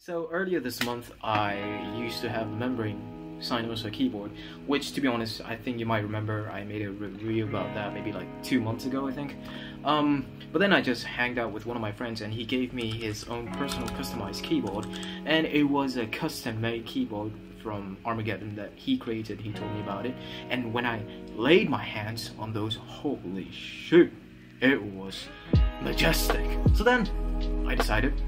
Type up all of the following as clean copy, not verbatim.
So earlier this month, I used to have a membrane Stabilisers keyboard, which, to be honest, I think you might remember I made a review about that maybe like 2 months ago, I think. But then I just hanged out with one of my friends and he gave me his own personal customized keyboard, and it was a custom-made keyboard from Armageddon that he created. He told me about it, and when I laid my hands on those, holy shoot, it was majestic. So then I decided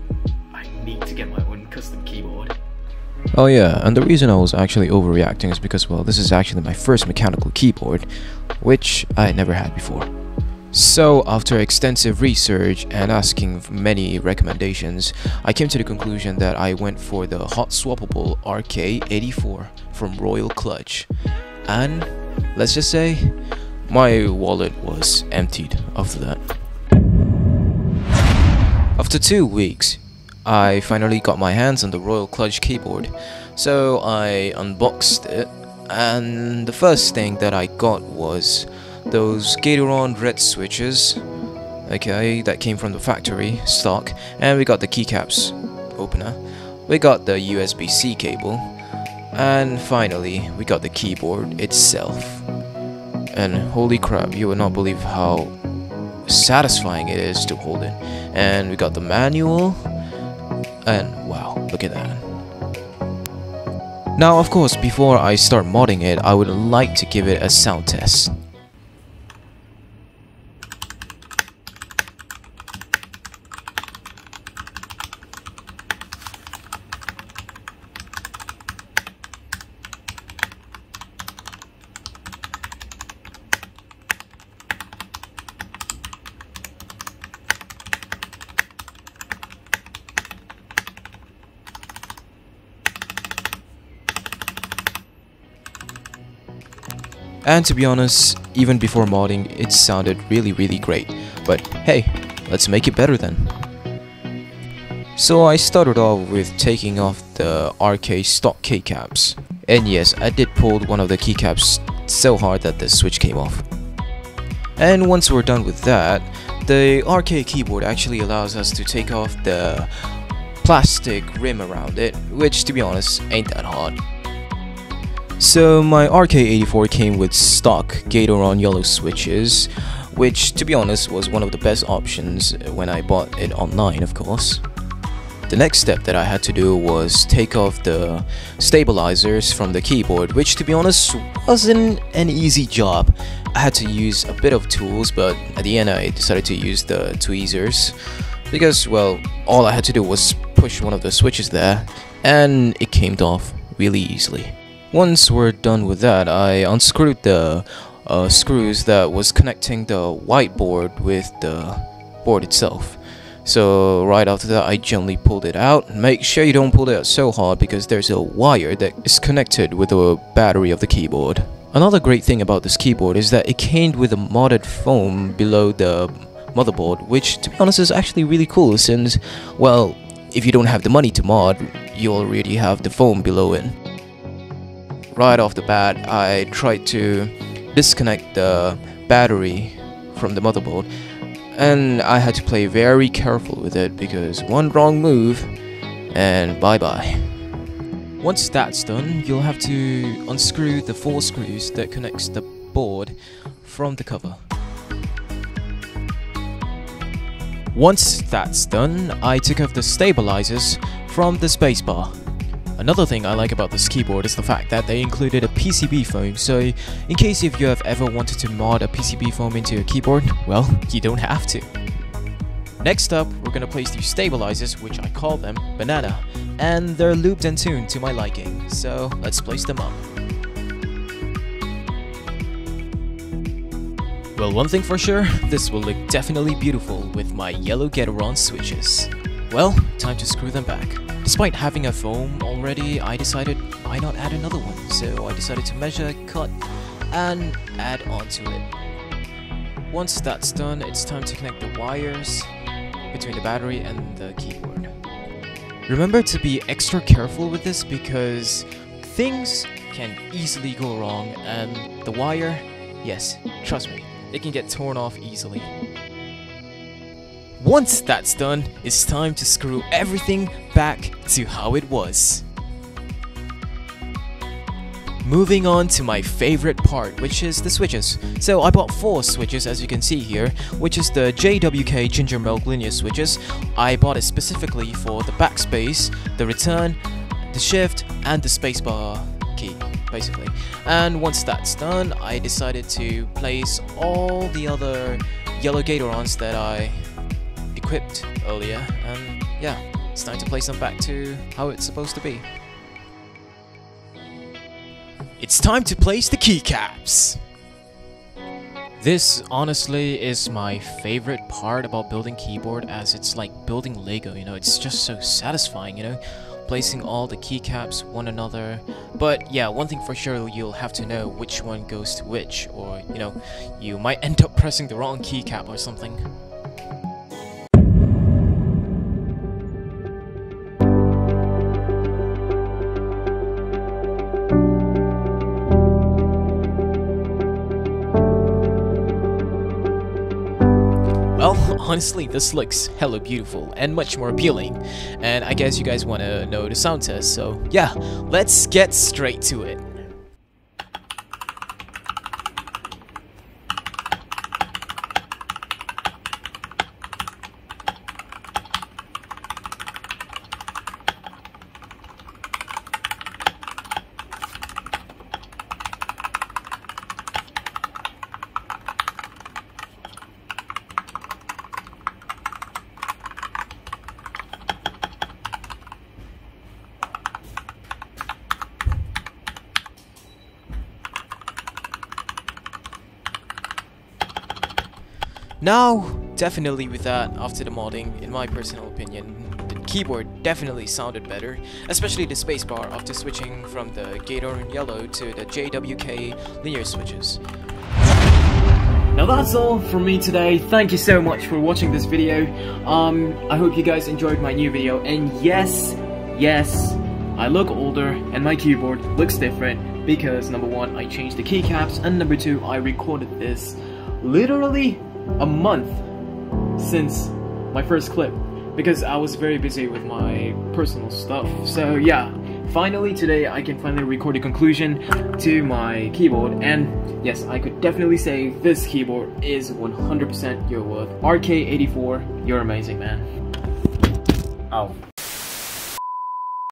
I need to get my own custom keyboard. Oh yeah, and the reason I was actually overreacting is because, well, this is actually my first mechanical keyboard, which I never had before. So after extensive research and asking for many recommendations, I came to the conclusion that I went for the hot swappable RK84 from Royal Clutch. And let's just say, my wallet was emptied after that. After 2 weeks, I finally got my hands on the Royal Clutch keyboard, so I unboxed it, and the first thing that I got was those Gateron red switches, okay, that came from the factory stock, and we got the keycaps opener, we got the USB-C cable, and finally we got the keyboard itself. And holy crap, you would not believe how satisfying it is to hold it. And we got the manual, and wow, look at that. Now of course, before I start modding it, I would like to give it a sound test. And to be honest, even before modding, it sounded really great. But hey, let's make it better then. So I started off with taking off the RK stock keycaps. And yes, I did pull one of the keycaps so hard that the switch came off. And once we're done with that, the RK keyboard actually allows us to take off the plastic rim around it, which to be honest, ain't that hard. So my RK84 came with stock Gateron yellow switches, which to be honest was one of the best options when I bought it online, of course. The next step that I had to do was take off the stabilizers from the keyboard, which to be honest wasn't an easy job. I had to use a bit of tools, but at the end I decided to use the tweezers because, well, all I had to do was push one of the switches there and it came off really easily. Once we're done with that, I unscrewed the screws that was connecting the whiteboard with the board itself. So right after that, I gently pulled it out. Make sure you don't pull it out so hard because there's a wire that is connected with the battery of the keyboard. Another great thing about this keyboard is that it came with a modded foam below the motherboard, which to be honest is actually really cool since, well, if you don't have the money to mod, you already have the foam below it. Right off the bat, I tried to disconnect the battery from the motherboard, and I had to play very careful with it because one wrong move and bye-bye. Once that's done, you'll have to unscrew the 4 screws that connects the board from the cover. Once that's done, I took off the stabilizers from the spacebar. Another thing I like about this keyboard is the fact that they included a PCB foam, so in case if you have ever wanted to mod a PCB foam into your keyboard, well, you don't have to. Next up, we're gonna place these stabilizers, which I call them banana, and they're looped and tuned to my liking, so let's place them up. Well, one thing for sure, this will look definitely beautiful with my yellow Gateron switches. Well, time to screw them back. Despite having a foam already, I decided why not add another one, so I decided to measure, cut, and add onto it. Once that's done, it's time to connect the wires between the battery and the keyboard. Remember to be extra careful with this because things can easily go wrong, and the wire, yes, trust me, it can get torn off easily. once that's done, it's time to screw everything back to how it was. Moving on to my favorite part, which is the switches. So I bought 4 switches, as you can see here, which is the JWK Ginger Milk Linear Switches. I bought it specifically for the backspace, the return, the shift, and the spacebar key, basically. And once that's done, I decided to place all the other yellow Gatorons that I equipped earlier, and yeah, it's time to place them back to how it's supposed to be. It's time to place the keycaps! This honestly is my favorite part about building keyboard, as it's like building Lego, you know, it's just so satisfying, you know, placing all the keycaps one another. But yeah, one thing for sure, you'll have to know which one goes to which, or you know, you might end up pressing the wrong keycap or something. Well, honestly, this looks hella beautiful and much more appealing, and I guess you guys want to know the sound test, so yeah, let's get straight to it. Now, definitely with that, after the modding, in my personal opinion, the keyboard definitely sounded better, especially the spacebar after switching from the Gator Yellow to the JWK Linear Switches. Now that's all from me today. Thank you so much for watching this video. I hope you guys enjoyed my new video, and yes, I look older and my keyboard looks different because number 1, I changed the keycaps, and number 2, I recorded this literally a month since my first clip because I was very busy with my personal stuff. So yeah, finally today I can finally record a conclusion to my keyboard, and yes, I could definitely say this keyboard is 100% your worth. RK84, you're amazing, man. Ow.